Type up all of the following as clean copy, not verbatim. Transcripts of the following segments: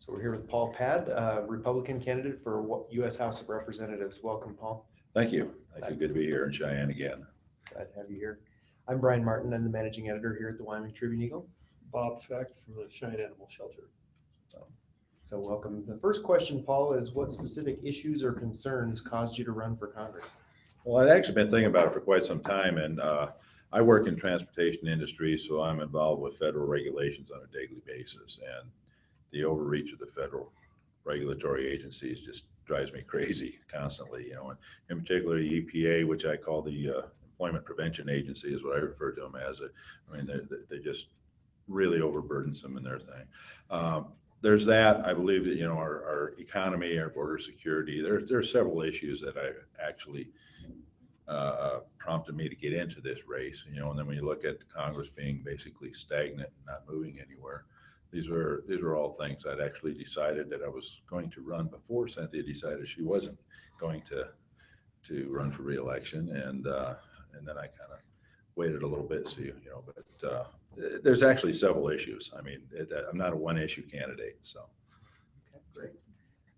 So we're here with Paul Paad, Republican candidate for U.S. House of Representatives. Welcome, Paul. Thank you. Thank you. Good to be here in Cheyenne again. Glad to have you here. I'm Brian Martin. I'm the managing editor here at the Wyoming Tribune Eagle. Bob Fecht from the Cheyenne Animal Shelter. So welcome. The first question, Paul, is what specific issues or concerns caused you to run for Congress? Well, I'd actually been thinking about it for quite some time, and I work in transportation industry, so I'm involved with federal regulations on a daily basis, and the overreach of the federal regulatory agencies just drives me crazy constantly, and in particular the EPA, which I call the Employment Prevention Agency is what I refer to them as. I mean, they just really overburdensome in their thing. There's that. I believe that, our economy, our border security, there are several issues that I actually prompted me to get into this race, and then when you look at Congress being basically stagnant and not moving anywhere, these were all things I'd actually decided that I was going to run before Cynthia decided she wasn't going to run for re-election, and then I kind of waited a little bit, so but there's actually several issues. I mean, I'm not a one-issue candidate, so. Okay, great.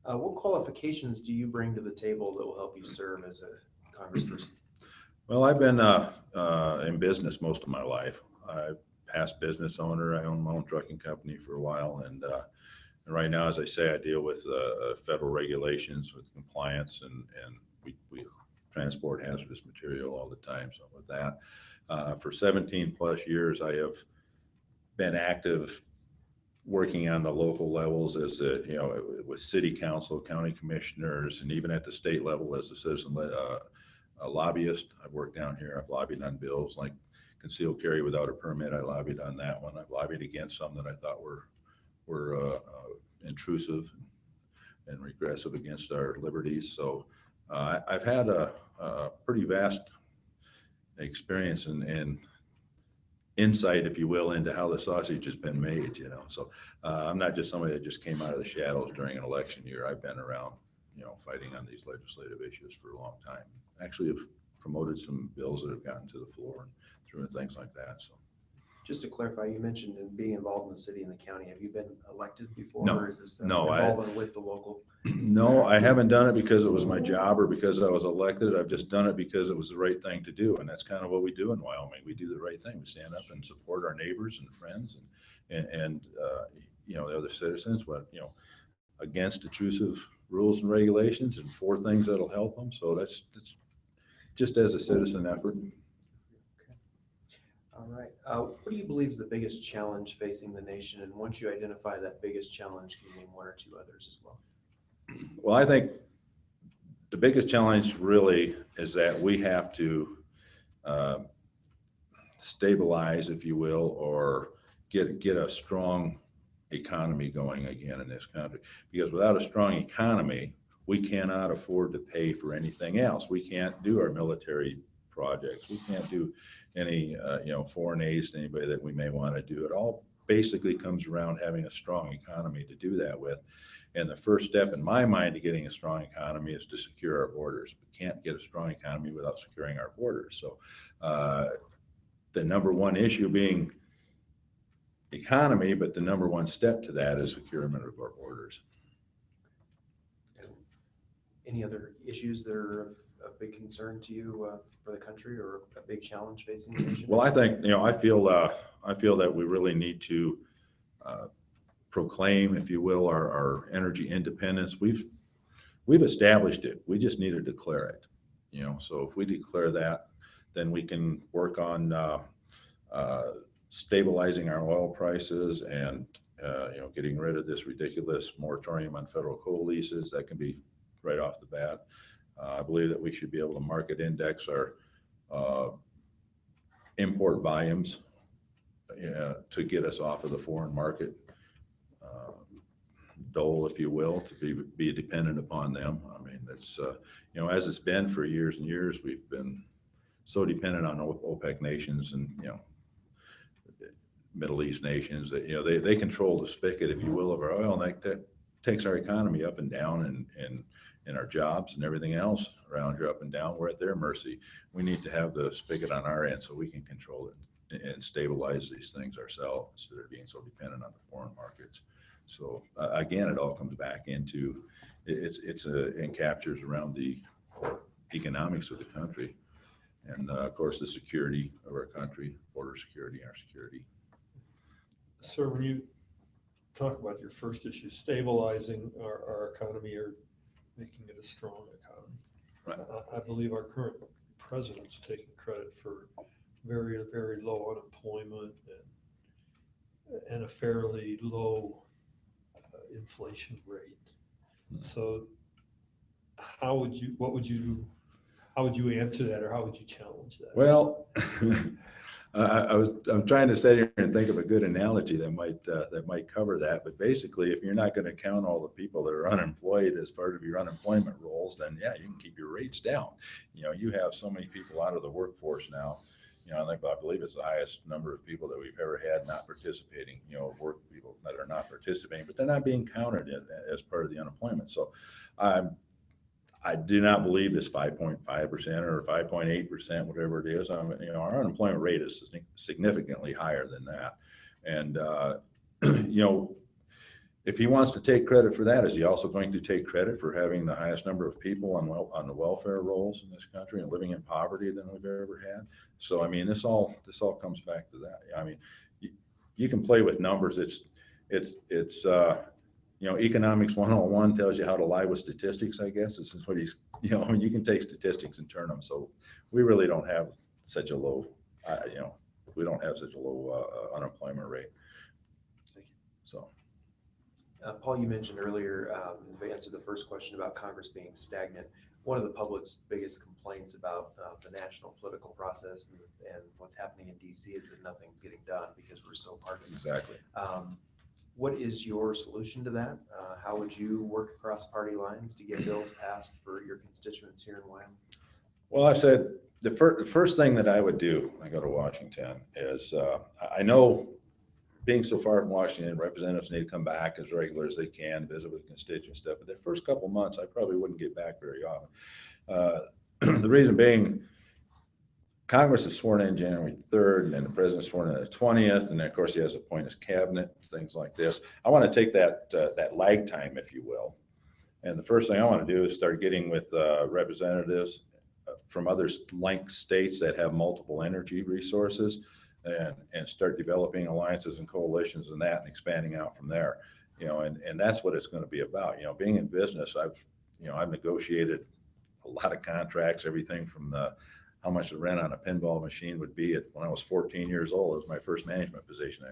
What qualifications do you bring to the table that will help you serve as a congressperson? Well, I've been in business most of my life. I've past business owner. I own my own trucking company for a while, and right now, as I say, I deal with federal regulations, with compliance, and we transport hazardous material all the time. So with that, for 17 plus years, I have been active working on the local levels as with city council, county commissioners, and even at the state level as a citizen a lobbyist. I've worked down here. I've lobbied on bills like concealed carry without a permit. I lobbied on that one. I've lobbied against some that I thought were intrusive and regressive against our liberties. So I've had a pretty vast experience and insight, if you will, into how the sausage has been made. So I'm not just somebody that just came out of the shadows during an election year. I've been around, fighting on these legislative issues for a long time. Actually, have promoted some bills that have gotten to the floor and through and things like that. So, just to clarify, you mentioned being involved in the city and the county. Have you been elected before? No, or is this no, involvement with the local? No, I haven't done it because it was my job or because I was elected. I've just done it because it was the right thing to do, and that's kind of what we do in Wyoming. We do the right thing. We stand up and support our neighbors and friends and the other citizens, but against intrusive rules and regulations and for things that'll help them. So that's just as a citizen effort. Okay. All right. What do you believe is the biggest challenge facing the nation? And once you identify that biggest challenge, can you name one or two others as well? Well, I think the biggest challenge really is that we have to stabilize, if you will, or get a strong economy going again in this country. Because without a strong economy, we cannot afford to pay for anything else. We can't do our military projects. We can't do any foreign aids to anybody that we may want to do. It all basically comes around having a strong economy to do that with. And the first step in my mind to getting a strong economy is to secure our borders. We can't get a strong economy without securing our borders. So the number one issue being economy, but the number one step to that is securement of our borders. Any other issues that are of big concern to you for the country, or a big challenge facing the nation? Well, I think I feel that we really need to proclaim, if you will, our energy independence. We've established it. We just need to declare it. So if we declare that, then we can work on stabilizing our oil prices and getting rid of this ridiculous moratorium on federal coal leases. That can be right off the bat. I believe that we should be able to market index our import volumes to get us off of the foreign market dole, if you will, to be dependent upon them. I mean, it's as it's been for years and years, we've been so dependent on OPEC nations and Middle East nations that they control the spigot, if you will, of our oil, and that takes our economy up and down, and our jobs and everything else around here up and down. We're at their mercy. We need to have the spigot on our end so we can control it and stabilize these things ourselves instead of being so dependent on the foreign markets. So again, it all comes back into, it captures around the economics of the country. And of course, the security of our country, border security, our security. Sir, when you talk about your first issue, stabilizing our economy or making it a strong economy. Right. I believe our current president's taking credit for very, very low unemployment and a fairly low inflation rate. So how would you answer that, or how would you challenge that? Well, I'm trying to sit here and think of a good analogy that might cover that. But basically, if you're not going to count all the people that are unemployed as part of your unemployment rolls, then yeah, you can keep your rates down. You have so many people out of the workforce now. I believe it's the highest number of people that we've ever had not participating. Work people that are not participating, but they're not being counted as part of the unemployment. So, I do not believe this 5.5% or 5.8%, whatever it is. Our unemployment rate is significantly higher than that. And, if he wants to take credit for that, is he also going to take credit for having the highest number of people on the welfare rolls in this country and living in poverty than we've ever had? So, this all comes back to that. You can play with numbers. It's economics 101 tells you how to lie with statistics, I guess. This is what you can take statistics and turn them. So we really don't have such a low, we don't have such a low unemployment rate. Thank you. So. Paul, you mentioned earlier, to answer the first question about Congress being stagnant. One of the public's biggest complaints about the national political process and what's happening in DC is that nothing's getting done because we're so partisan. Exactly. What is your solution to that? How would you work across party lines to get bills passed for your constituents here in Wyoming? Well, I said the first thing that I would do when I go to Washington is I know being so far from Washington, representatives need to come back as regular as they can, visit with constituents stuff. But the first couple of months, I probably wouldn't get back very often. The reason being, Congress is sworn in January 3rd, and then the president's sworn in the 20th, and then of course he has to appoint his cabinet, things like this. I want to take that lag time, if you will, and the first thing I want to do is start getting with representatives from other like states that have multiple energy resources, and start developing alliances and coalitions and that, and expanding out from there. And that's what it's going to be about. Being in business, I've negotiated a lot of contracts, everything from how much the rent on a pinball machine would be when I was 14 years old. It was my first management position,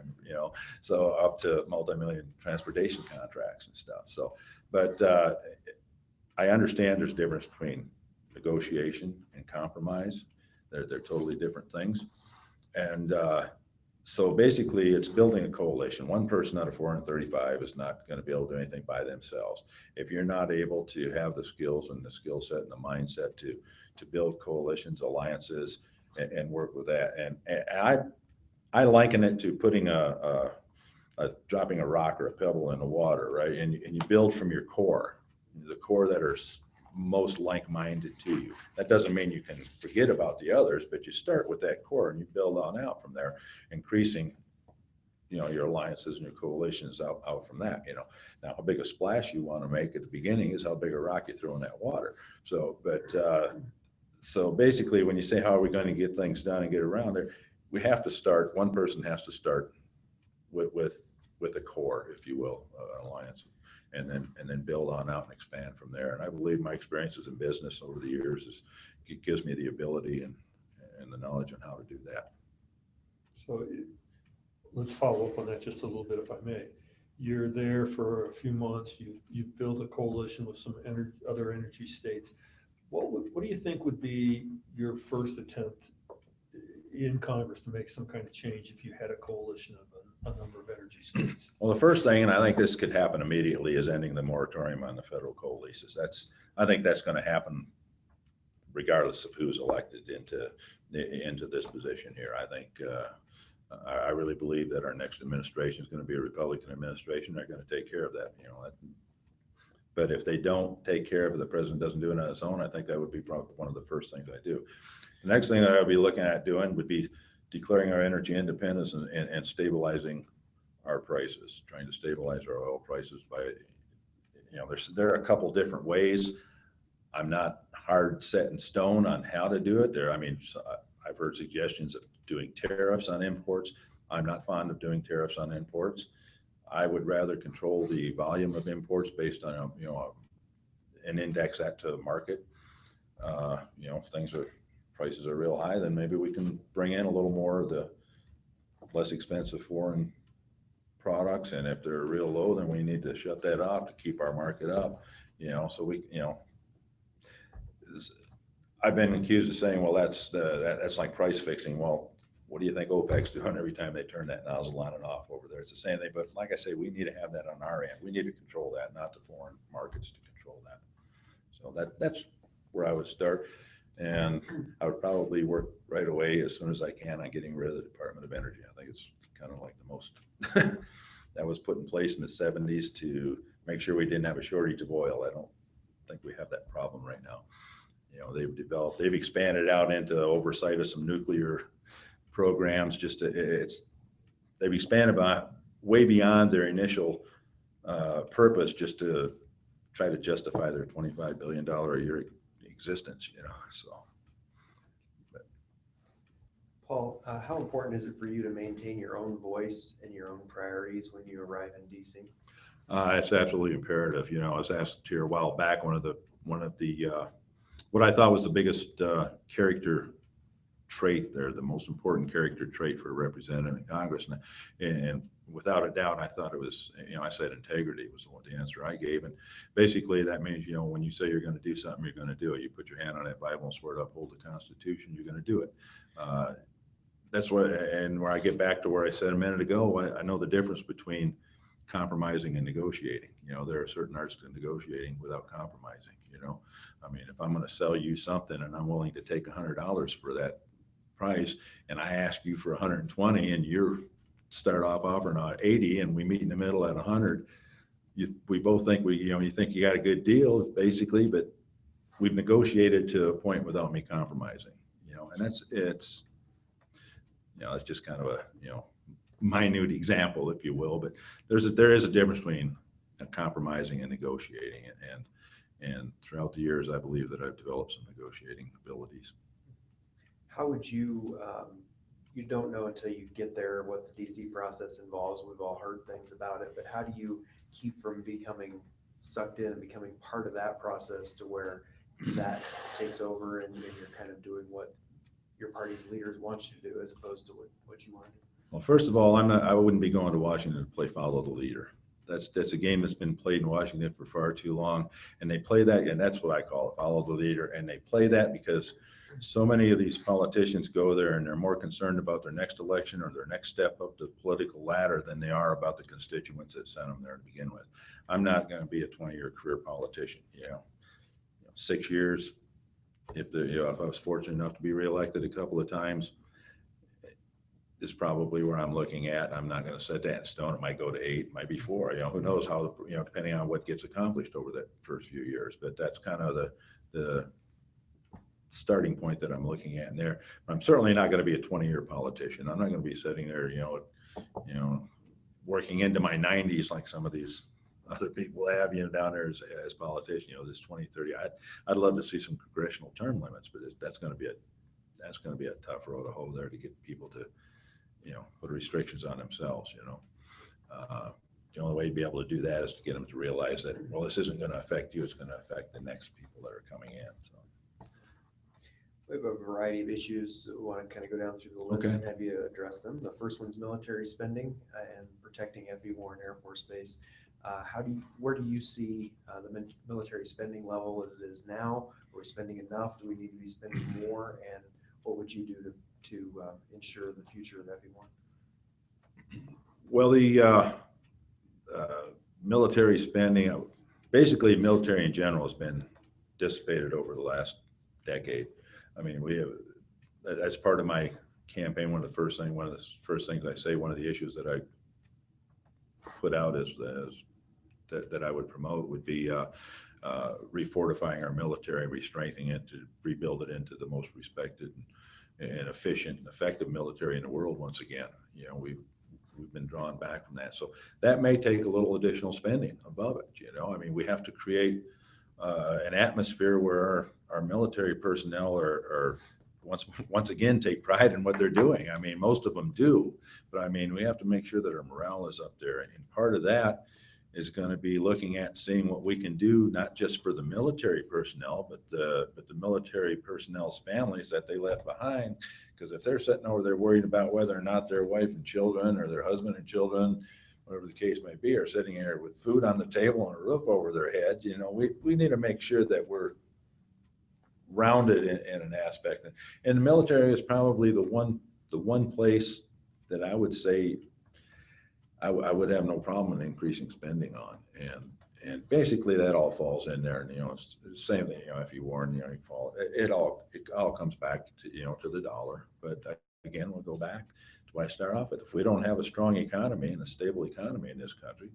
so up to multi-million transportation contracts and stuff. So, but I understand there's a difference between negotiation and compromise. They're totally different things. And so basically it's building a coalition. One person out of 435 is not going to be able to do anything by themselves. If you're not able to have the skills and the skill set and the mindset to build coalitions, alliances, and work with that. And I liken it to putting dropping a rock or a pebble in the water, right? And you build from your core, the core that are most like-minded to you. That doesn't mean you can forget about the others, but you start with that core and you build on out from there, increasing, your alliances and your coalitions out from that. Now how big a splash you want to make at the beginning is how big a rock you throw in that water. So basically, when you say how are we going to get things done and get around there, we have to start. One person has to start with a core, if you will, alliance. And then build on out and expand from there. And I believe my experiences in business over the years it gives me the ability and the knowledge on how to do that. So let's follow up on that just a little bit, if I may. You're there for a few months. You've built a coalition with some other energy states. What do you think would be your first attempt in Congress to make some kind of change if you had a coalition of a number of energy states? Well, the first thing, and I think this could happen immediately, is ending the moratorium on the federal coal leases. I think that's going to happen regardless of who's elected into this position here. I think I really believe that our next administration is going to be a Republican administration. They're going to take care of that. But if they don't take care of it, the president doesn't do it on his own, I think that would be probably one of the first things I do. The next thing that I'll be looking at doing would be declaring our energy independence and stabilizing our prices, trying to stabilize our oil prices by, there are a couple different ways. I'm not hard set in stone on how to do it there. I mean, I've heard suggestions of doing tariffs on imports. I'm not fond of doing tariffs on imports. I would rather control the volume of imports based on, an index that to market. If prices are real high, then maybe we can bring in a little more of the less expensive foreign products. And if they're real low, then we need to shut that off to keep our market up, so I've been accused of saying, well, that's like price fixing. Well, what do you think OPEC's doing every time they turn that nozzle on and off over there? It's the same thing, but like I say, we need to have that on our end. We need to control that, not the foreign markets to control that. So that's where I would start. And I would probably work right away as soon as I can on getting rid of the Department of Energy. I think it's kind of like the most that was put in place in the 70s to make sure we didn't have a shortage of oil. I don't think we have that problem right now. They've expanded out into oversight of some nuclear programs. They've expanded way beyond their initial purpose just to try to justify their $25 billion a year existence, so. Paul, how important is it for you to maintain your own voice and your own priorities when you arrive in DC? It's absolutely imperative. I was asked here a while back, one of the what I thought was the biggest character trait, or the most important character trait for a representative in Congress, and without a doubt, I thought it was, I said integrity was the answer I gave. And basically that means, when you say you're going to do something, you're going to do it. You put your hand on that Bible and swear to uphold the Constitution, you're going to do it. That's what, and where I get back to where I said a minute ago, I know the difference between compromising and negotiating. There are certain arts to negotiating without compromising. I mean, if I'm going to sell you something and I'm willing to take $100 for that price, and I ask you for 120, and you're start off offering 80, and we meet in the middle at 100, we both think you think you got a good deal basically, but we've negotiated to a point without me compromising, and it's just kind of a, minute example, if you will, but there is a difference between compromising and negotiating, and throughout the years, I believe that I've developed some negotiating abilities. How would you don't know until you get there what the DC process involves. We've all heard things about it, but how do you keep from becoming sucked in and becoming part of that process to where that takes over and you're kind of doing what your party's leaders want you to do as opposed to what you want to do? Well, first of all, I wouldn't be going to Washington to play follow the leader. That's a game that's been played in Washington for far too long. And they play that, and that's what I call it, follow the leader. And they play that because so many of these politicians go there and they're more concerned about their next election or their next step up the political ladder than they are about the constituents that sent them there to begin with. I'm not going to be a 20-year career politician. 6 years, if I was fortunate enough to be reelected a couple of times, is probably where I'm looking at. I'm not going to set that in stone. It might go to 8, might be 4. Who knows how, depending on what gets accomplished over that first few years. But that's kind of the starting point that I'm looking at in there. I'm certainly not going to be a 20-year politician. I'm not going to be sitting there, working into my 90s like some of these other people have, down there as politicians, this 20, 30. I'd love to see some congressional term limits, but that's going to be a tough road to hoe there to get people to, put restrictions on themselves. The only way to be able to do that is to get them to realize that, well, this isn't going to affect you. It's going to affect the next people that are coming in. So we have a variety of issues. We want to kind of go down through the list and have you address them. The first one's military spending and protecting FE Warren Air Force Base. Where do you see the military spending level as it is now? Are we spending enough? Do we need to be spending more? And what would you do to ensure the future of FE Warren? Well, the military spending, basically military in general, has been dissipated over the last decade. I mean, we have, as part of my campaign, one of the first things I say, one of the issues that I put out is that I would promote would be refortifying our military, re-strengthening it to rebuild it into the most respected and efficient and effective military in the world once again. we've been drawn back from that. So that may take a little additional spending above it. I mean, we have to create an atmosphere where our military personnel are once again take pride in what they're doing. I mean, most of them do, but I mean, we have to make sure that our morale is up there. And part of that is going to be looking at seeing what we can do, not just for the military personnel, but the military personnel's families that they left behind. Because if they're sitting over there worried about whether or not their wife and children or their husband and children, whatever the case may be, are sitting here with food on the table and a roof over their heads, we need to make sure that we're rounded in an aspect. And the military is probably the one place that I would say I would have no problem in increasing spending on. And basically that all falls in there. And, it's the same thing, if you warn, you fall, it all comes back to, to the dollar. But again, we'll go back to what I start off with. If we don't have a strong economy and a stable economy in this country,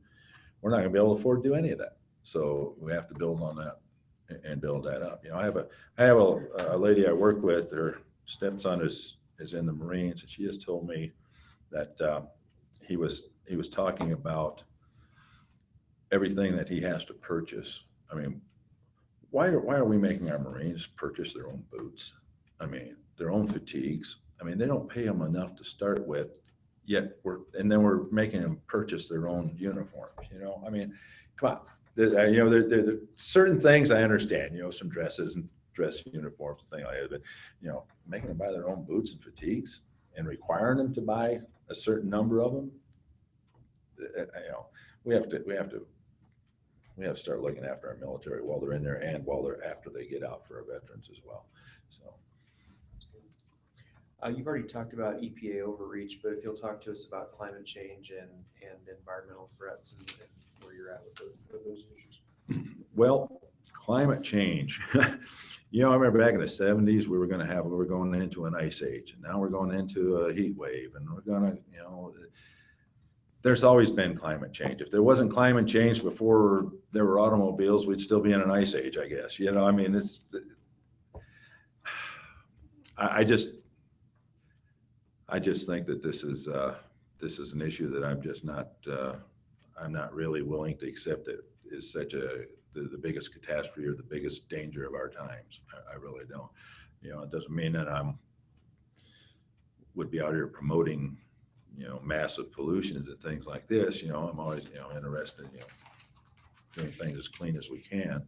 we're not gonna be able to afford to do any of that. So we have to build on that and build that up. I have a lady I work with, her stepson is in the Marines, and she just told me that he was talking about everything that he has to purchase. I mean, why are we making our Marines purchase their own boots? I mean, their own fatigues. I mean, they don't pay them enough to start with, yet we're making them purchase their own uniforms. I mean, come on. There certain things I understand. Some dresses and dress uniforms and things like that. But making them buy their own boots and fatigues and requiring them to buy a certain number of them. We have to start looking after our military while they're in there and while they're after they get out for our veterans as well. So. You've already talked about EPA overreach, but if you'll talk to us about climate change and environmental threats and where you're at with those issues. Well, climate change. I remember back in the 70s, we were going into an ice age, and now we're going into a heat wave, and we're going to, there's always been climate change. If there wasn't climate change before there were automobiles, we'd still be in an ice age, I guess. I mean, I just think that this is an issue that I'm not really willing to accept that is the biggest catastrophe or the biggest danger of our times. I really don't. It doesn't mean that would be out here promoting, massive pollutions and things like this. I'm always, interested, doing things as clean as we can.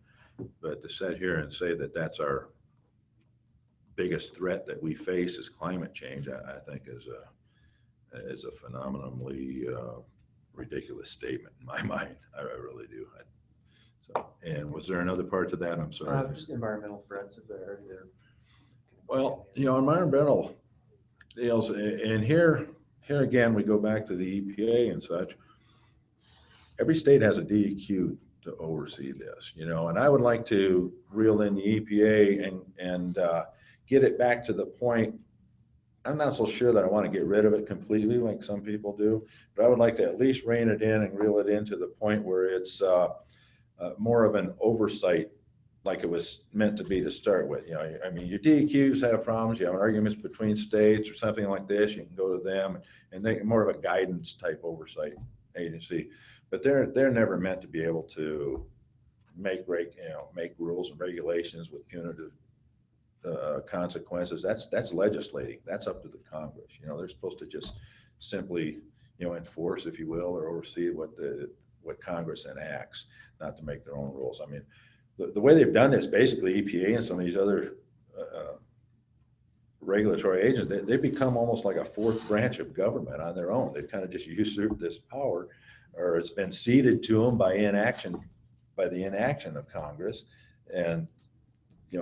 But to sit here and say that that's our biggest threat that we face is climate change, I think is a phenomenally ridiculous statement in my mind. I really do. And was there another part to that? I'm sorry. Just environmental threats if they're. Well, environmental deals, and here again, we go back to the EPA and such. Every state has a DEQ to oversee this, and I would like to reel in the EPA and get it back to the point. I'm not so sure that I want to get rid of it completely like some people do, but I would like to at least rein it in and reel it in to the point where it's more of an oversight like it was meant to be to start with. I mean, your DEQs have problems, you have arguments between states or something like this, you can go to them and they more of a guidance type oversight agency, but they're never meant to be able to make rules and regulations with punitive consequences. That's legislating. That's up to the Congress. They're supposed to just simply, enforce, if you will, or oversee what Congress enacts, not to make their own rules. I mean, the way they've done this, basically EPA and some of these other regulatory agents, they become almost like a fourth branch of government on their own. They've kind of just usurped this power, or it's been ceded to them by the inaction of Congress. And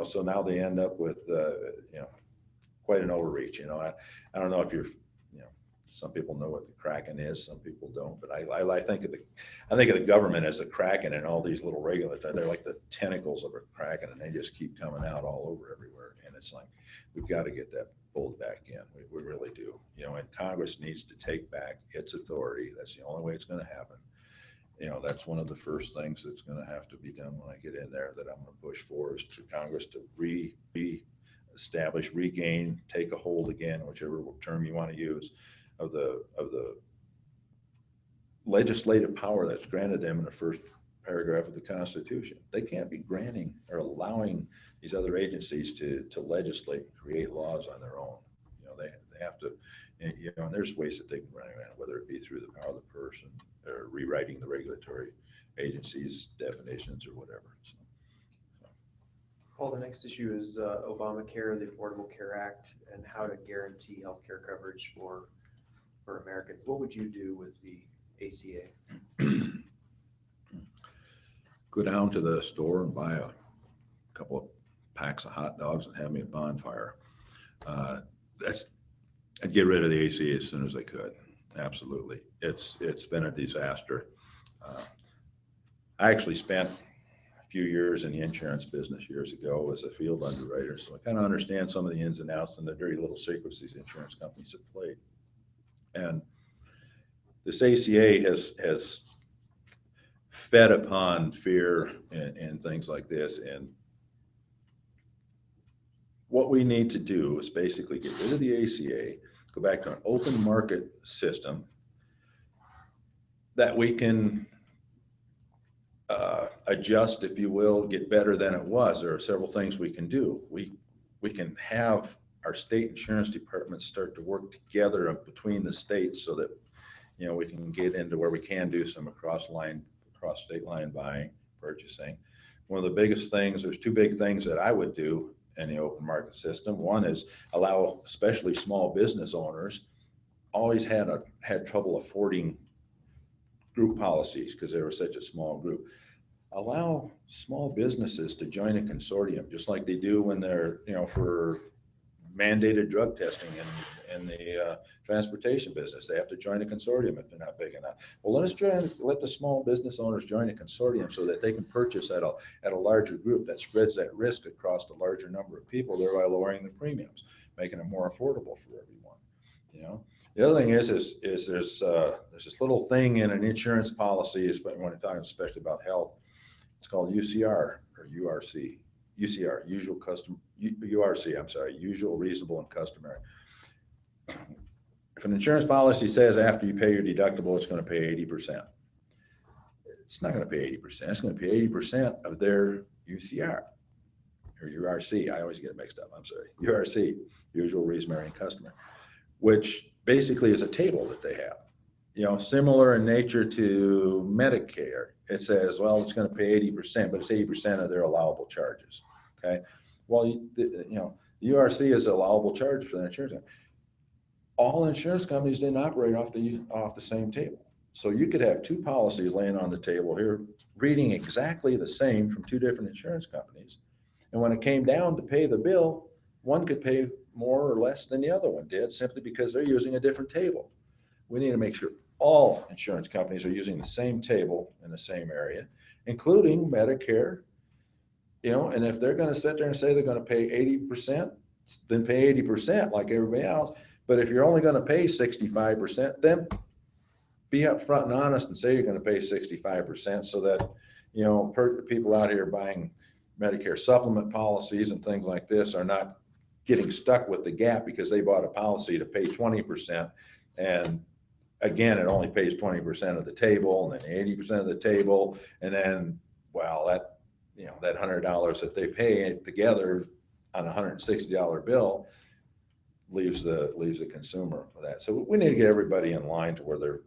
so now they end up with quite an overreach. I don't know if some people know what the Kraken is, some people don't, but I think of the government as the Kraken and all these little regulators. They're like the tentacles of a Kraken, and they just keep coming out all over everywhere. And it's like, we've got to get that pulled back in. We really do. And Congress needs to take back its authority. That's the only way it's going to happen. That's one of the first things that's going to have to be done when I get in there, that I'm going to push for, is to Congress to re-establish, regain, take a hold again, whichever term you want to use, of the legislative power that's granted them in the first paragraph of the Constitution. They can't be granting or allowing these other agencies to legislate and create laws on their own. They have to, and there's ways that they can run around, whether it be through the power of the person or rewriting the regulatory agencies' definitions or whatever. So. Paul, the next issue is Obamacare, the Affordable Care Act, and how to guarantee healthcare coverage for Americans. What would you do with the ACA? Go down to the store and buy a couple of packs of hot dogs and have me a bonfire. I'd get rid of the ACA as soon as I could. Absolutely. It's been a disaster. I actually spent a few years in the insurance business years ago as a field underwriter, so I kind of understand some of the ins and outs and the dirty little secrets these insurance companies have played. And this ACA has fed upon fear and things like this. And what we need to do is basically get rid of the ACA, go back to an open market system that we can adjust, if you will, get better than it was. There are several things we can do. We can have our state insurance departments start to work together between the states so that, we can get into where we can do some across state line buying, purchasing. One of the biggest things, there's two big things that I would do in the open market system. One is allow, especially small business owners, always had trouble affording group policies because they were such a small group. Allow small businesses to join a consortium, just like they do when they're, for mandated drug testing in the transportation business. They have to join a consortium if they're not big enough. Well, let the small business owners join a consortium so that they can purchase at a larger group that spreads that risk across a larger number of people, thereby lowering the premiums, making it more affordable for everyone. The other thing is there's this little thing in an insurance policy, when you're talking especially about health. It's called UCR or URC. UCR, usual, reasonable, and customary. If an insurance policy says after you pay your deductible, it's going to pay 80%, it's not going to pay 80%. It's going to pay 80% of their UCR or URC. I always get it mixed up. I'm sorry. URC, usual, reasonable, and customary, which basically is a table that they have. Similar in nature to Medicare. It says, well, it's going to pay 80%, but it's 80% of their allowable charges. Okay. Well, the URC is allowable charge for the insurance company. All insurance companies didn't operate off the same table. So you could have two policies laying on the table here, reading exactly the same from two different insurance companies. And when it came down to pay the bill, one could pay more or less than the other one did, simply because they're using a different table. We need to make sure all insurance companies are using the same table in the same area, including Medicare. And if they're going to sit there and say they're going to pay 80%, then pay 80% like everybody else. But if you're only going to pay 65%, then be upfront and honest and say you're going to pay 65% so that, people out here buying Medicare supplement policies and things like this are not getting stuck with the gap because they bought a policy to pay 20%. And again, it only pays 20% of the table and then 80% of the table. And then, well, that $100 that they pay together on a $160 bill leaves the consumer with that. So we need to get everybody in line to where they're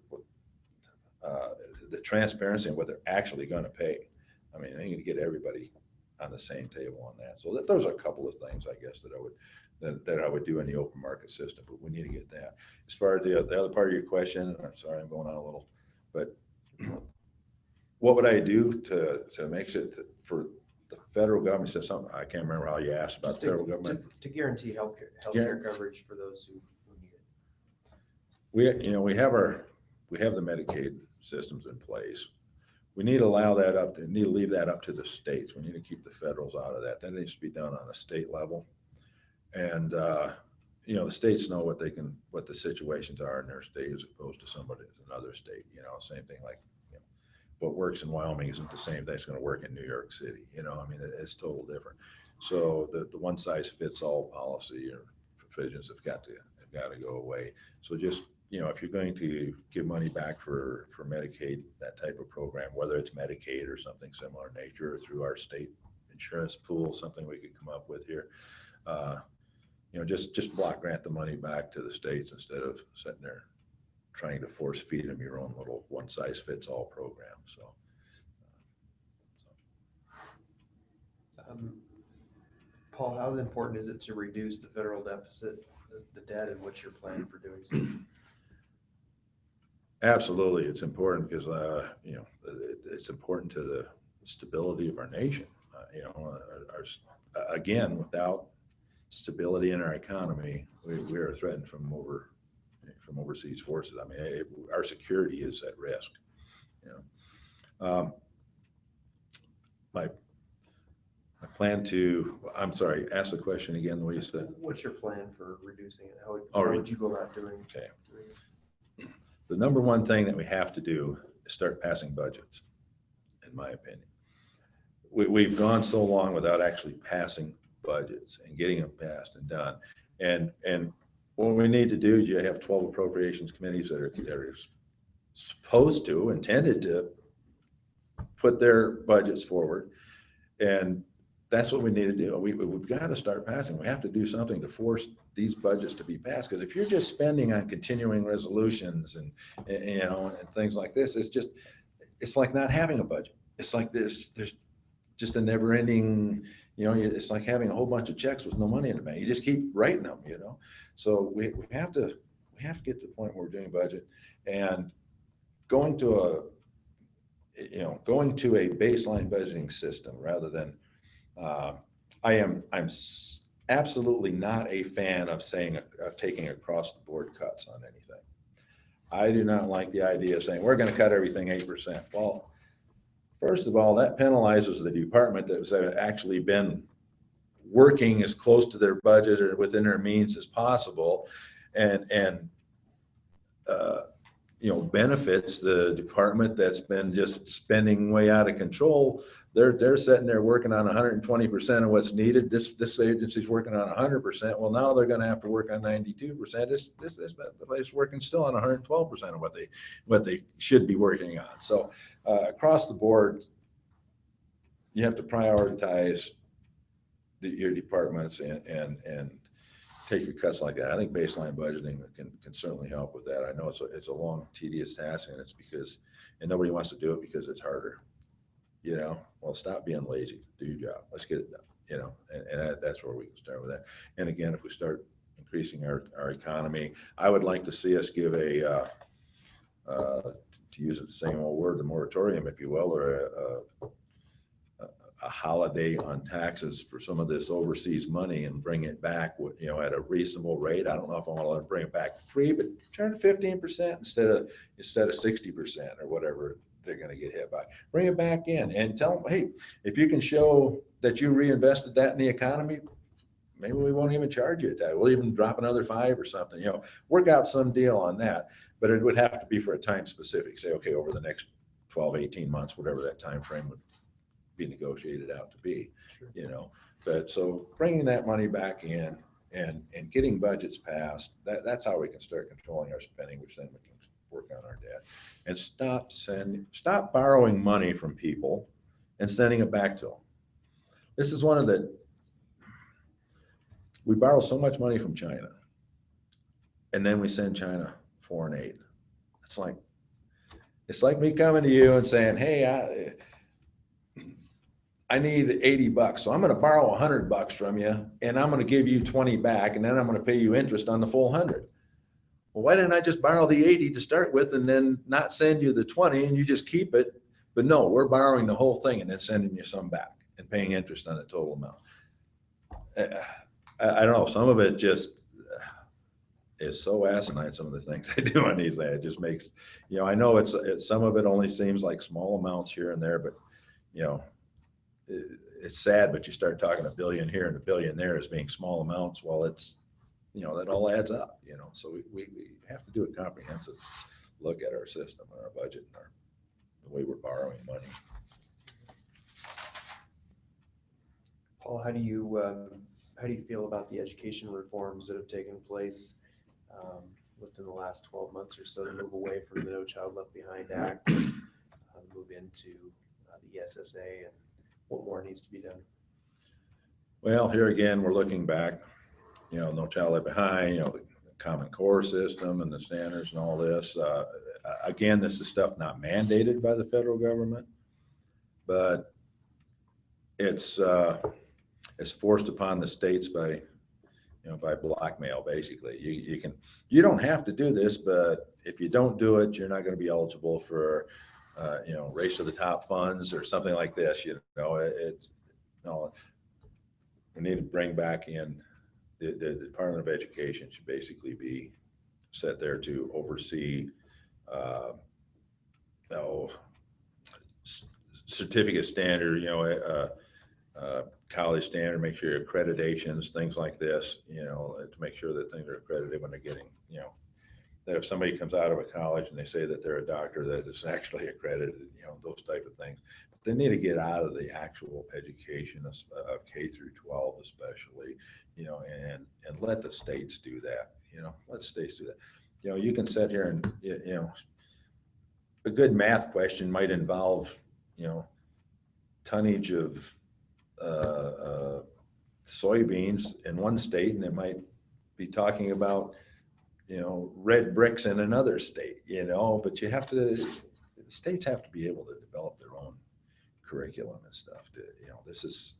the transparency and what they're actually going to pay. I mean, I need to get everybody on the same table on that. So those are a couple of things, I guess, that I would do in the open market system, but we need to get that. As far as the other part of your question, I'm sorry, I'm going on a little, but what would I do to make it for the federal government? Said something, I can't remember how you asked about the federal government. To guarantee healthcare coverage for those who need it. We have the Medicaid systems in place. We need to leave that up to the states. We need to keep the federals out of that. That needs to be done on a state level. And, the states know what the situations are in their state as opposed to somebody in another state, same thing like, what works in Wyoming isn't the same thing that's going to work in New York City. It's total different. So the one size fits all policy or provisions have got to go away. So just you know, if you're going to give money back for Medicaid, that type of program, whether it's Medicaid or something similar in nature, or through our state insurance pool, something we could come up with here, you know, just block grant the money back to the states instead of sitting there trying to force feed them your own little one size fits all program. So. Paul, how important is it to reduce the federal deficit, the debt, and what's your plan for doing so? Absolutely, it's important because you know, it's important to the stability of our nation. You know, again, without stability in our economy, we are threatened from overseas forces. I mean, our security is at risk. You know, my plan to, I'm sorry, ask the question again the way you said. What's your plan for reducing it? How Oh, would you go about doing? Okay. doing it? The number one thing that we have to do is start passing budgets, in my opinion. We've gone so long without actually passing budgets and getting them passed and done. And what we need to do is you have 12 appropriations committees that are supposed to, intended to put their budgets forward. And that's what we need to do. We've got to start passing. We have to do something to force these budgets to be passed. Because if you're just spending on continuing resolutions and you know, and things like this, it's like not having a budget. It's like there's just a never ending, you know, it's like having a whole bunch of checks with no money in the bank. You just keep writing them, you know? So we have to get to the point where we're doing budget and going to a baseline budgeting system rather than, I'm absolutely not a fan of taking across the board cuts on anything. I do not like the idea of saying we're going to cut everything 8%. Well, first of all, that penalizes the department that's actually been working as close to their budget or within their means as possible, and you know, benefits the department that's been just spending way out of control. They're sitting there working on 120% of what's needed. This agency's working on 100%. Well, now they're going to have to work on 92%. This place working still on 112% of what they should be working on. So across the board, you have to prioritize your departments and take your cuts like that. I think baseline budgeting can certainly help with that. I know it's a long, tedious task, and nobody wants to do it because it's harder. You know, well, stop being lazy. Do your job. Let's get it done. You know, and that's where we can start with that. And again, if we start increasing our economy, I would like to see us give to use the same old word, the moratorium, if you will, or a holiday on taxes for some of this overseas money and bring it back, you know, at a reasonable rate. I don't know if I want to bring it back free, but turn to 15% instead of 60% or whatever they're going to get hit by. Bring it back in and tell them, hey, if you can show that you reinvested that in the economy, maybe we won't even charge you at that. We'll even drop another 5 or something, you know, work out some deal on that. But it would have to be for a time specific. Say, okay, over the next 12, 18 months, whatever that time frame would be negotiated out to be, sure. You know. But so bringing that money back in and getting budgets passed, that's how we can start controlling our spending, which then we can work on our debt and stop borrowing money from people and sending it back to them. This is we borrow so much money from China and then we send China foreign aid. It's like me coming to you and saying, hey, I need $80, so I'm going to borrow $100 from you, and I'm going to give you 20 back, and then I'm going to pay you interest on the full 100. Well, why didn't I just borrow the 80 to start with, and then not send you the 20, and you just keep it? But no, we're borrowing the whole thing and then sending you some back and paying interest on the total amount. I don't know. Some of it just is so asinine. Some of the things they do on these things, it just makes, you know. I know it's some of it only seems like small amounts here and there, but you know. It's sad, but you start talking $1 billion here and $1 billion there as being small amounts. Well, it's, you know, that all adds up, you know, so we have to do a comprehensive look at our system and our budget and the way we're borrowing money. Paul, how do you feel about the education reforms that have taken place within the last 12 months or so to move away from the No Child Left Behind Act, and, move into the ESSA, and what more needs to be done? Well, here again, we're looking back, No Child Left Behind, the Common Core system and the standards and all this. Again, this is stuff not mandated by the federal government, but it's forced upon the states by blackmail, basically. You don't have to do this, but if you don't do it, you're not going to be eligible for, Race to the Top funds or something like this. We need to bring back in the Department of Education should basically be set there to oversee, certificate standard, college standard, make sure your accreditations, things like this, to make sure that things are accredited when they're getting, that if somebody comes out of a college and they say that they're a doctor, that it's actually accredited, those type of things. But they need to get out of the actual education of K through 12, especially, and let the states do that, let states do that. You can sit here and, a good math question might involve, tonnage of soybeans in one state, and it might be talking about, red bricks in another state, but states have to be able to develop their own curriculum and stuff to, this is,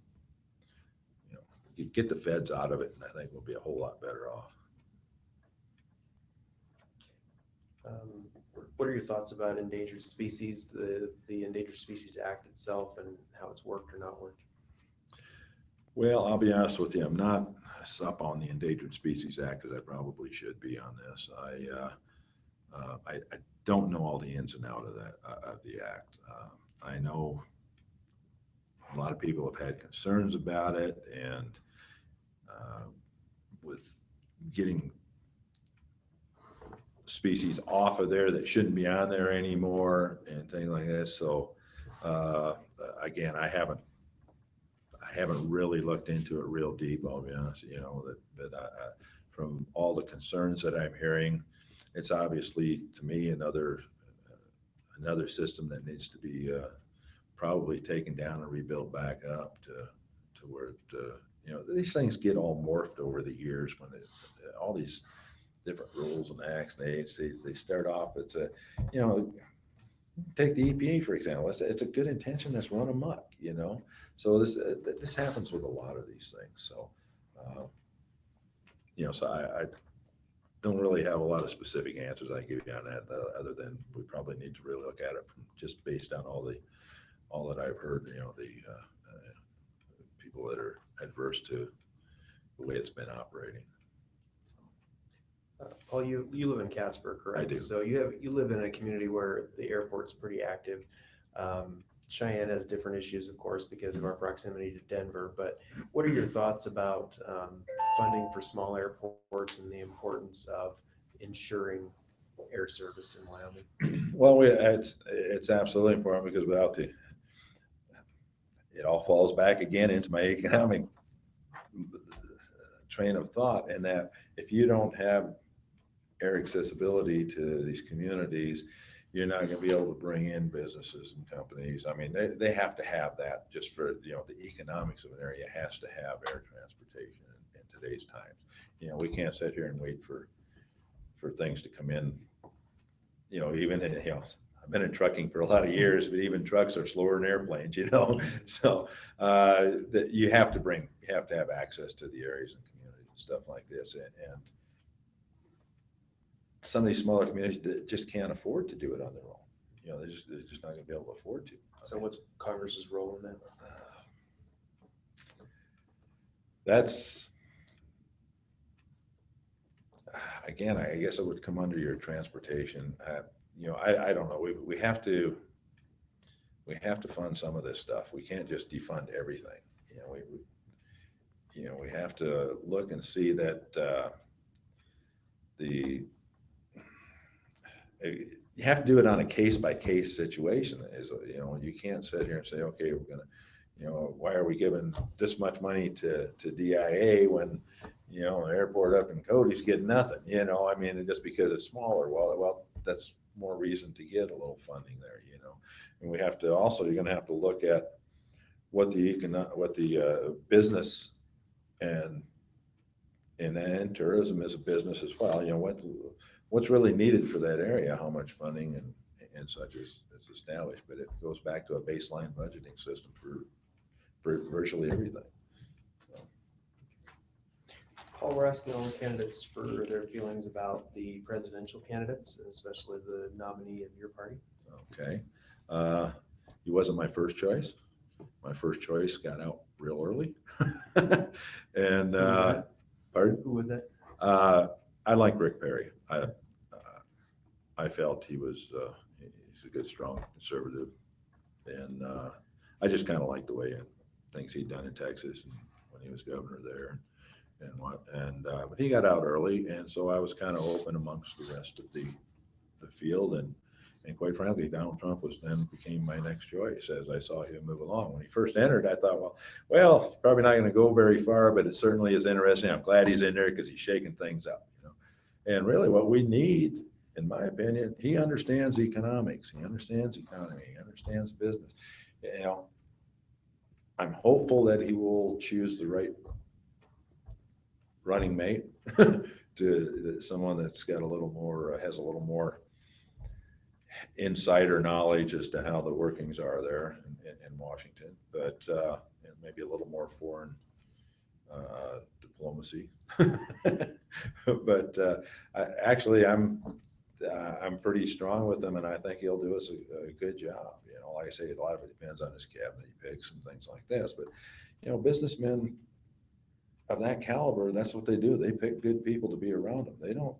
you get the feds out of it, and I think we'll be a whole lot better off. What are your thoughts about endangered species, the Endangered Species Act itself, and how it's worked or not worked? Well, I'll be honest with you, I'm not as up on the Endangered Species Act as I probably should be on this. I don't know all the ins and outs of that of the act. I know a lot of people have had concerns about it, and with getting species off of there that shouldn't be on there anymore and things like this. So again, I haven't really looked into it real deep, I'll be honest, from all the concerns that I'm hearing, it's obviously, to me, another system that needs to be probably taken down and rebuilt back up to where it, these things get all morphed over the years when all these different rules and acts and agencies, they start off, it's take the EPA, for example. It's a good intention that's run amok, So this happens with a lot of these things. So, so I don't really have a lot of specific answers I can give you on that, other than we probably need to really look at it from just based on all that I've heard, the people that are adverse to the way it's been operating. Paul, you live in Casper, correct? I do. So you live in a community where the airport's pretty active. Cheyenne has different issues, of course, because of our proximity to Denver. But what are your thoughts about funding for small airports and the importance of ensuring air service in Wyoming? Well, it's absolutely important, because without it all falls back again into my economic train of thought, and that if you don't have air accessibility to these communities, you're not going to be able to bring in businesses and companies. I mean, they have to have that just for, the economics of an area has to have air transportation in today's times. We can't sit here and wait for things to come in, even, I've been in trucking for a lot of years, but even trucks are slower than airplanes, So that you have to have access to the areas and communities and stuff like this. And some of these smaller communities that just can't afford to do it on their own. They're just not going to be able to afford to. So what's Congress's role in that? That's, again, I guess it would come under your transportation. I don't know. We have to fund some of this stuff. We can't just defund everything. We have to look and see that you have to do it on a case by case situation. You can't sit here and say, okay, we're going to, why are we giving this much money to DIA when, the airport up in Cody's getting nothing, I mean, just because it's smaller. Well, that's more reason to get a little funding there, and we have to also, you're going to have to look at what the business and tourism is a business as well. What's really needed for that area, how much funding and such is established, but it goes back to a baseline budgeting system for virtually everything. So. Paul, we're asking all the candidates for their feelings about the presidential candidates, especially the nominee of your party. Okay. He wasn't my first choice. My first choice got out real early. And pardon? Who was that? I like Rick Perry. I felt he's a good, strong conservative, and I just kind of liked the way things he'd done in Texas and when he was governor there, but he got out early, and so I was kind of open amongst the rest of the field, and quite frankly, Donald Trump became my next choice as I saw him move along. When he first entered, I thought, well, he's probably not going to go very far, but it certainly is interesting. I'm glad he's in there because he's shaking things up, And really, what we need, in my opinion, he understands economics, he understands economy, he understands business. I'm hopeful that he will choose the right running mate to someone that's got a little more, has a little more insider knowledge as to how the workings are there in Washington, but and maybe a little more foreign diplomacy. But I'm pretty strong with him, and I think he'll do us a good job. Like I say, a lot of it depends on his cabinet he picks and things like this. But businessmen of that caliber, that's what they do. They pick good people to be around them. They don't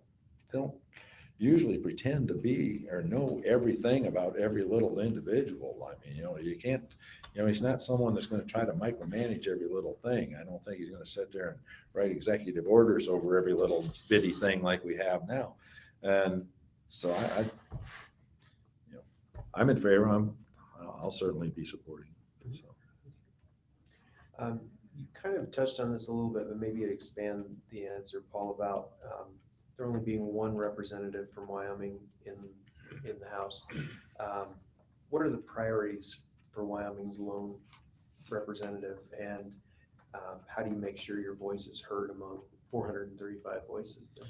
usually pretend to be or know everything about every little individual. I mean, you can't. He's not someone that's going to try to micromanage every little thing. I don't think he's going to sit there and write executive orders over every little bitty thing like we have now. And so I'm in favor. I'll certainly be supporting. So. You kind of touched on this a little bit, but maybe expand the answer, Paul, about there only being one representative from Wyoming in the House. What are the priorities for Wyoming's lone representative, and how do you make sure your voice is heard among 435 voices there?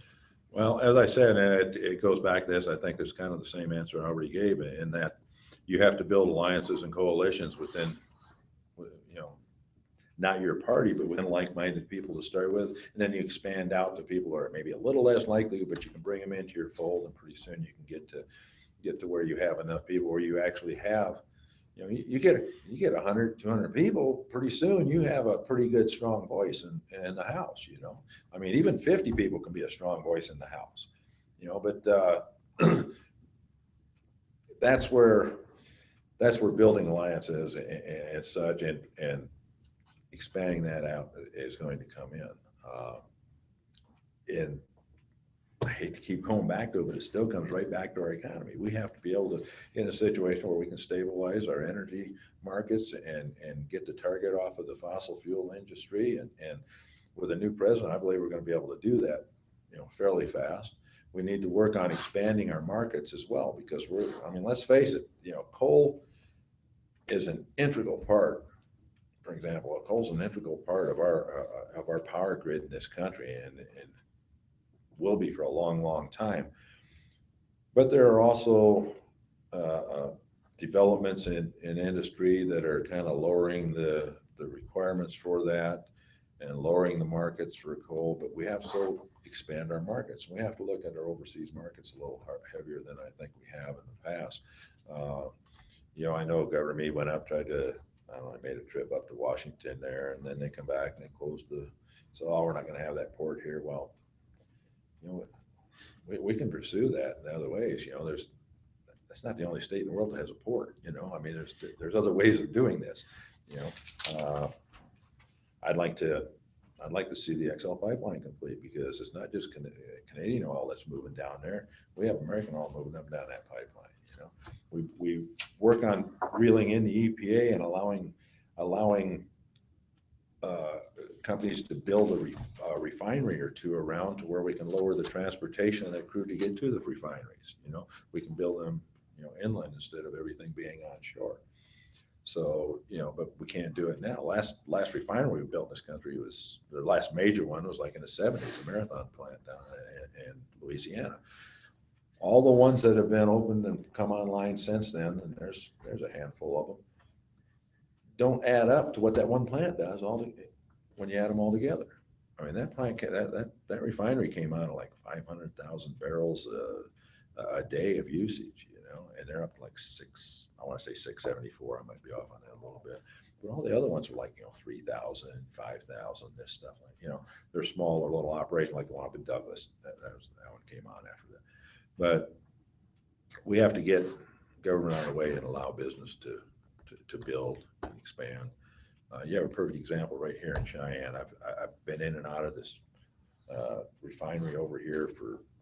Well, as I said, it goes back to this. I think it's kind of the same answer I already gave, in that you have to build alliances and coalitions within, not your party, but within like-minded people to start with. And then you expand out to people who are maybe a little less likely, but you can bring them into your fold, and pretty soon you can get to where you have enough people where you actually have, you get 100, 200 people, pretty soon you have a pretty good, strong voice in the House, I mean, even 50 people can be a strong voice in the House, but that's where building alliances and such, and expanding that out is going to come in. And I hate to keep going back to it, but it still comes right back to our economy. We have to be able to get in a situation where we can stabilize our energy markets and get the target off of the fossil fuel industry. And with a new president, I believe we're going to be able to do that, fairly fast. We need to work on expanding our markets as well, because let's face it, coal is an integral part. For example, coal's an integral part of our power grid in this country, and will be for a long, long time. But there are also developments in industry that are kind of lowering the requirements for that and lowering the markets for coal. But we have to expand our markets. We have to look at our overseas markets a little heavier than I think we have in the past. I know Governor Meade went up, tried to, I made a trip up to Washington there, and then they come back and they closed so we're not going to have that port here. Well, we can pursue that in other ways. That's not the only state in the world that has a port. I mean, there's other ways of doing this. I'd like to see the XL pipeline complete, because it's not just Canadian oil that's moving down there. We have American oil moving up and down that pipeline. We work on reeling in the EPA and allowing allowing companies to build a refinery or two around to where we can lower the transportation of that crude to get to the refineries. We can build them, inland instead of everything being onshore. So, but we can't do it now. Last refinery we built in this country was, the last major one was like in the 70s, a Marathon plant down in Louisiana. All the ones that have been opened and come online since then, and there's a handful of them, don't add up to what that one plant does when you add them all together. I mean, that plant, that refinery came out of like 500,000 barrels a day of usage, and they're up to like I want to say 674. I might be off on that a little bit. But all the other ones were like, 3,000, 5,000, this stuff. Like, they're smaller little operations like the one up in Douglas. That one came on after that. But we have to get government out of the way and allow business to build and expand. You have a perfect example right here in Cheyenne. I've been in and out of this refinery over here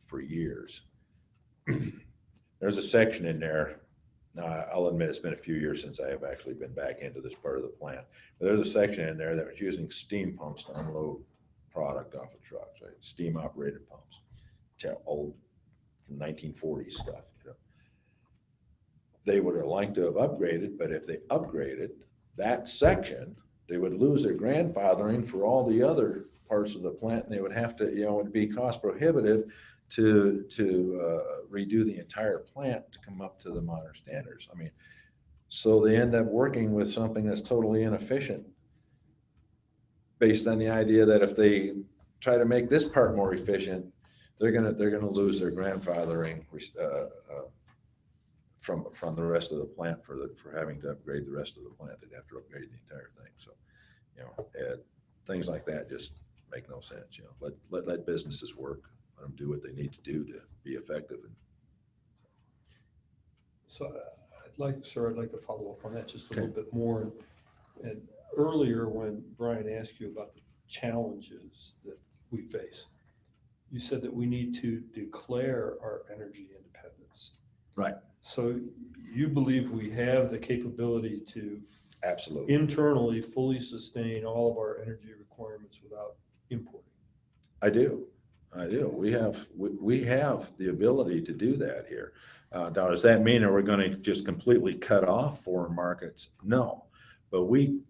for years. There's a section in there. Now, I'll admit it's been a few years since I have actually been back into this part of the plant. But there's a section in there that was using steam pumps to unload product off of trucks, right? Steam operated pumps, old from 1940s stuff. They would have liked to have upgraded, but if they upgraded that section, they would lose their grandfathering for all the other parts of the plant, and they would have to, it would be cost prohibitive to redo the entire plant to come up to the modern standards. I mean, so they end up working with something that's totally inefficient, based on the idea that if they try to make this part more efficient, they're gonna lose their grandfathering from the rest of the plant for having to upgrade the rest of the plant. They'd have to upgrade the entire thing. So, things like that just make no sense. Let businesses work. Let them do what they need to do to be effective. So I'd like to follow up on that just a little bit more. And earlier, when Brian asked you about the challenges that we face, you said that we need to declare our energy independence. Right. So you believe we have the capability to absolutely internally fully sustain all of our energy requirements without importing? I do. We have the ability to do that here. Now, does that mean that we're going to just completely cut off foreign markets? No, but we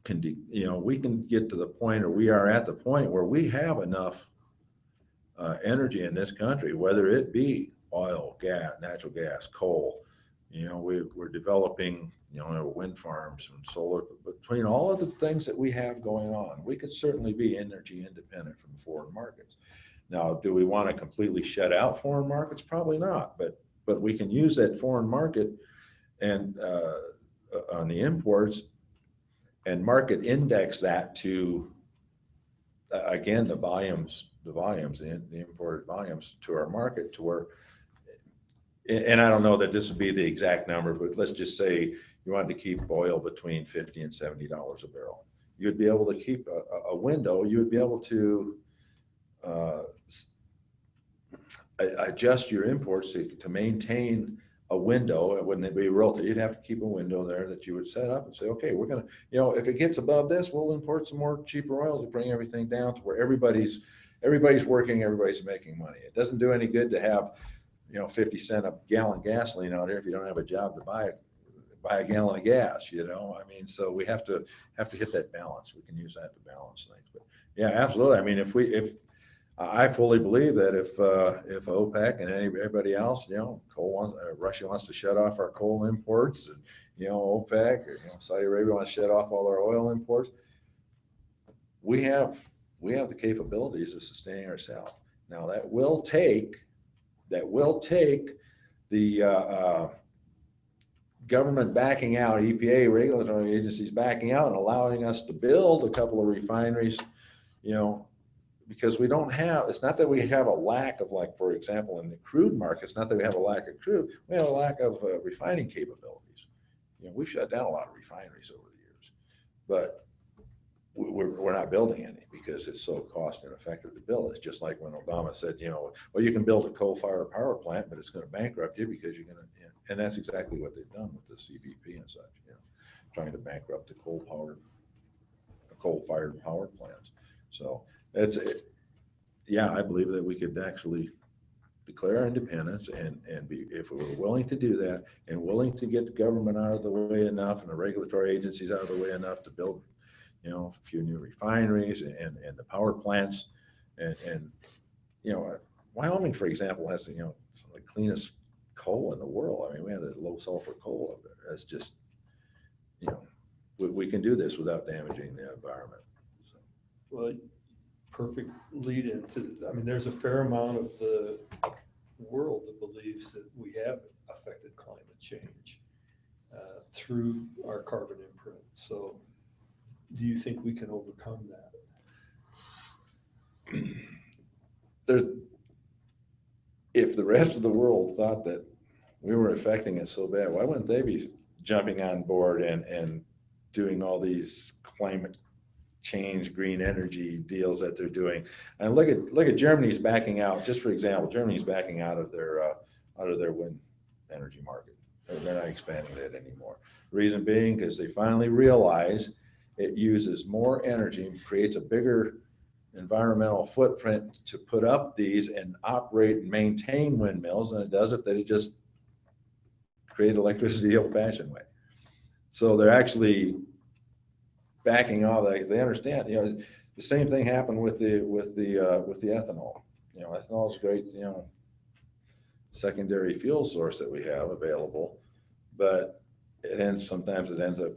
can get to the point, or we are at the point where we have enough energy in this country, whether it be oil, gas, natural gas, coal. We're developing, wind farms and solar. Between all of the things that we have going on, we could certainly be energy independent from foreign markets. Now, do we want to completely shut out foreign markets? Probably not, but we can use that foreign market and on the imports and market index that to again the imported volumes to our market, to where, and I don't know that this would be the exact number, but let's just say you wanted to keep oil between $50 and $70 a barrel. You'd be able to keep a window. You would be able to adjust your imports to maintain a window. It wouldn't be real. You'd have to keep a window there that you would set up and say, okay, we're going to, if it gets above this, we'll import some more cheaper oil to bring everything down to where everybody's working, everybody's making money. It doesn't do any good to have 50 cent a gallon gasoline out here if you don't have a job to buy a gallon of gas. I mean, so we have to hit that balance. We can use that to balance things. But yeah, absolutely. I mean, if I fully believe that if OPEC and everybody else, Russia wants to shut off our coal imports, and OPEC or Saudi Arabia wants to shut off all our oil imports, we have the capabilities of sustaining ourselves. Now that will take the government backing out, EPA, regulatory agencies backing out and allowing us to build a couple of refineries, because we don't have, it's not that we have a lack of, like, for example, in the crude market, it's not that we have a lack of crude, we have a lack of refining capabilities. We've shut down a lot of refineries over the years, but we're not building any because it's so cost ineffective to build. It's just like when Obama said, well, you can build a coal-fired power plant, but it's going to bankrupt you because you're going to, and that's exactly what they've done with the CBP and such, trying to bankrupt the coal-fired power plants. So yeah, I believe that we could actually declare our independence and be, if we were willing to do that and willing to get the government out of the way enough and the regulatory agencies out of the way enough to build, a few new refineries and the power plants and Wyoming, for example, has, some of the cleanest coal in the world. I mean, we have the low sulfur coal up there. That's just, we can do this without damaging the environment. So. Well, perfect lead into, there's a fair amount of the world that believes that we have affected climate change through our carbon imprint. So do you think we can overcome that? If the rest of the world thought that we were affecting it so bad, why wouldn't they be jumping on board and doing all these climate change, green energy deals that they're doing? And look at Germany's backing out. Just for example, Germany's backing out of their wind energy market. They're not expanding that anymore. Reason being, because they finally realize it uses more energy and creates a bigger environmental footprint to put up these and operate and maintain windmills than it does if they just create electricity the old-fashioned way. So they're actually backing off that. They understand, the same thing happened with the ethanol. Ethanol is a great, secondary fuel source that we have available, but sometimes it ends up,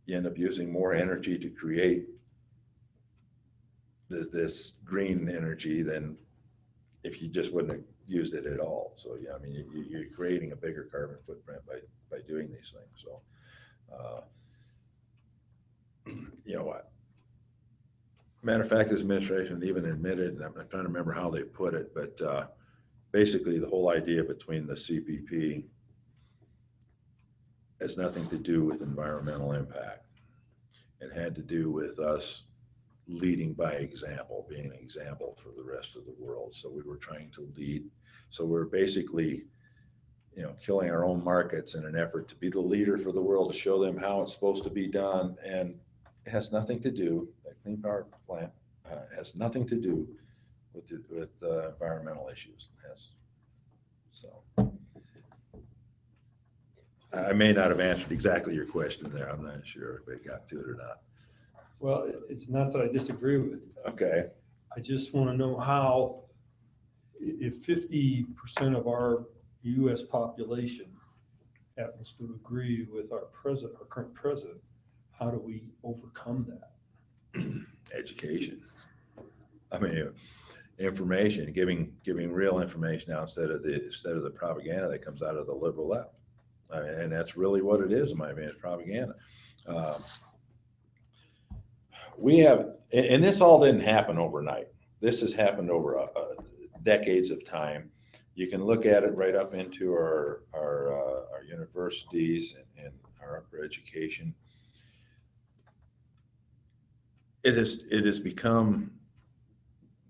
you end up using more energy to create this green energy than if you just wouldn't have used it at all. So yeah, you're creating a bigger carbon footprint by doing these things. So what? Matter of fact, this administration even admitted, and I'm trying to remember how they put it, but basically the whole idea between the CPP has nothing to do with environmental impact. It had to do with us leading by example, being an example for the rest of the world. So we were trying to lead. So we're basically, killing our own markets in an effort to be the leader for the world, to show them how it's supposed to be done. And it has nothing to do, that clean power plant has nothing to do with environmental issues. So I may not have answered exactly your question there. I'm not sure if it got to it or not. Well, it's not that I disagree with you. Okay. I just want to know how, if 50% of our U.S. population happens to agree with our current president, how do we overcome that? Education. Information, giving real information out instead of the propaganda that comes out of the liberal left. And that's really what it is, in my opinion, it's propaganda. We have, and this all didn't happen overnight. This has happened over decades of time. You can look at it right up into our universities and our upper education. It has become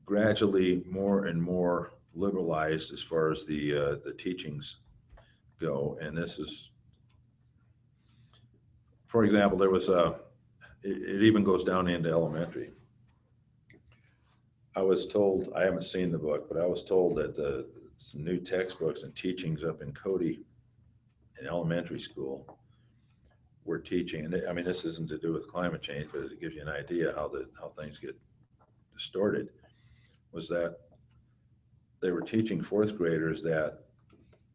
gradually more and more liberalized as far as the teachings go. And this is, for example, there was it even goes down into elementary. I was told, I haven't seen the book, but I was told that some new textbooks and teachings up in Cody in elementary school were teaching, and this isn't to do with climate change, but it gives you an idea how things get distorted, was that they were teaching fourth graders that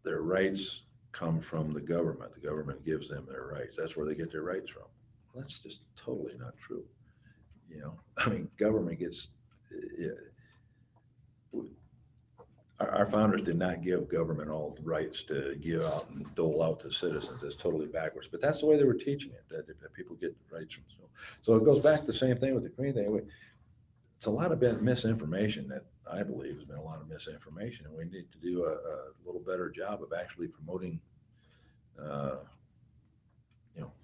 their rights come from the government. The government gives them their rights. That's where they get their rights from. Well, that's just totally not true. Government gets, our founders did not give government all the rights to give out and dole out to citizens. It's totally backwards, but that's the way they were teaching it, that people get rights from. So it goes back to the same thing with the green thing. It's a lot of misinformation that I believe has been a lot of misinformation, and we need to do a little better job of actually promoting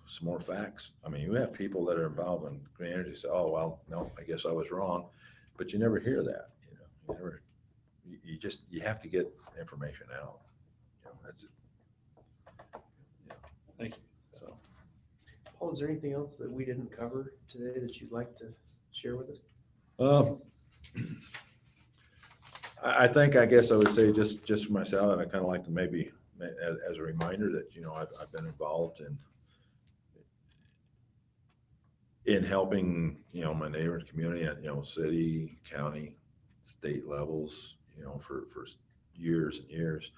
some more facts. You have people that are involved in green energy say, oh, well, no, I guess I was wrong, but you never hear that. You have to get information out. That's it. Thank you. So, Paul, is there anything else that we didn't cover today that you'd like to share with us? I think, I guess I would say just for myself, and I kind of like to maybe as a reminder that, I've been involved in helping, my neighboring community at, city, county, state levels, for years and years.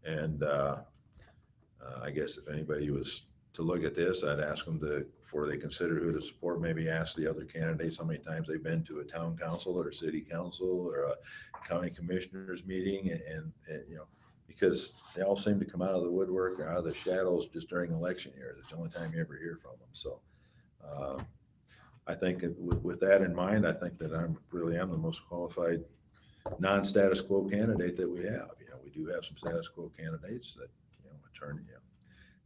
And I guess if anybody was to look at this, I'd ask them to, before they consider who to support, maybe ask the other candidates how many times they've been to a town council or a city council or a county commissioners meeting, and because they all seem to come out of the woodwork or out of the shadows just during election years. It's the only time you ever hear from them. So I think with that in mind, I think that I'm the most qualified non-status quo candidate that we have. We do have some status quo candidates that, attorney,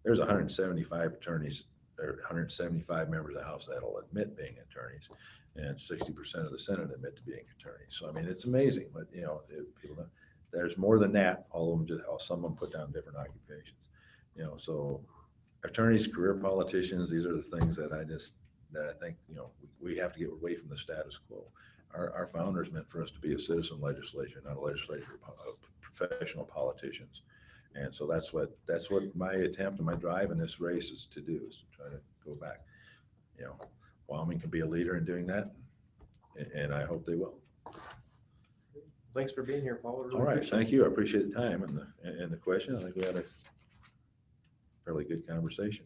there's 175 attorneys or 175 members of the House that'll admit being attorneys, and 60% of the Senate admit to being attorneys. So, I mean, it's amazing, but people, there's more than that. All of them some of them put down different occupations, so attorneys, career politicians, these are the things that I think, we have to get away from the status quo. Our founders meant for us to be a citizen legislature, not a legislature of professional politicians. And so that's what my attempt and my drive in this race is to do, is to try to go back. Wyoming can be a leader in doing that, and I hope they will. Thanks for being here, Paul. Really All right, appreciate thank you. I appreciate the time and the question. I think we had a fairly good conversation.